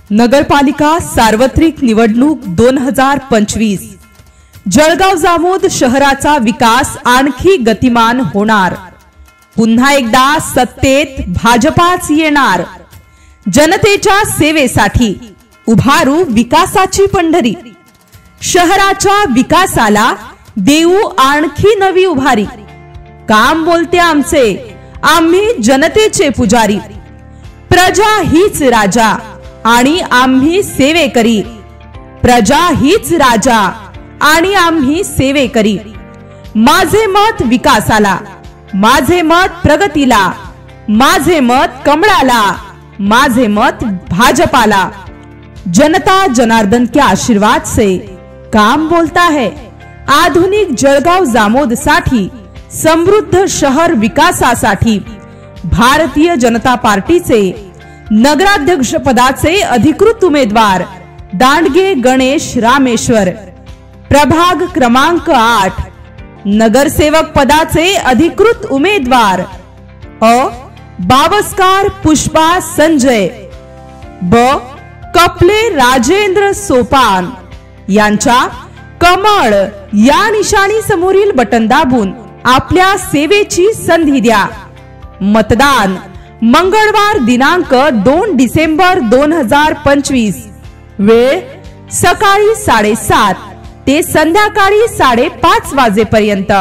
नगरपालिका सार्वत्रिक निवडणूक 2025 जळगाव जामोद शहराचा विकास आणखी गतिमान होणार। पुन्हा एकदा सत्तेत भाजपाच येणार। जनतेच्या सेवेसाठी उभारू विकासाची पंढरी। शहराच्या विकासाला देऊ आणखी नवी उभारी। काम बोलते आमचे, आम्ही जनतेचे पुजारी। प्रजा हीच राजा आणि आम्ही सेवेकरी। प्रजा हीच राजा आणि आम्ही सेवेकरी। माझे मत विकासाला, माझे मत प्रगतीला, माझे मत कमळाला, माझे मत भाजपाला। जनता जनार्दन के आशीर्वाद से काम बोलता है। आधुनिक जळगाव जामोद साठी, समृद्ध शहर विकासासाठी भारतीय जनता पार्टीचे नगराध्यक्ष पदाचे अधिकृत उमेदवार दांडगे गणेश रामेश्वर। प्रभाग क्रमांक 8 नगरसेवक पदाचे अधिकृत उमेदवार अ बावस्कार पुष्पा संजय, ब कपले राजेंद्र सोपान यांच्या कमळ या निशाणी समोरील बटन दाबून आपल्या सेवेची संधी द्या। मतदान मंगळवार दिनांक 2 डिसेंबर 2025। वेळ सकाळी 7:30 ते संध्याकाळी 5:30 वाजेपर्यंत।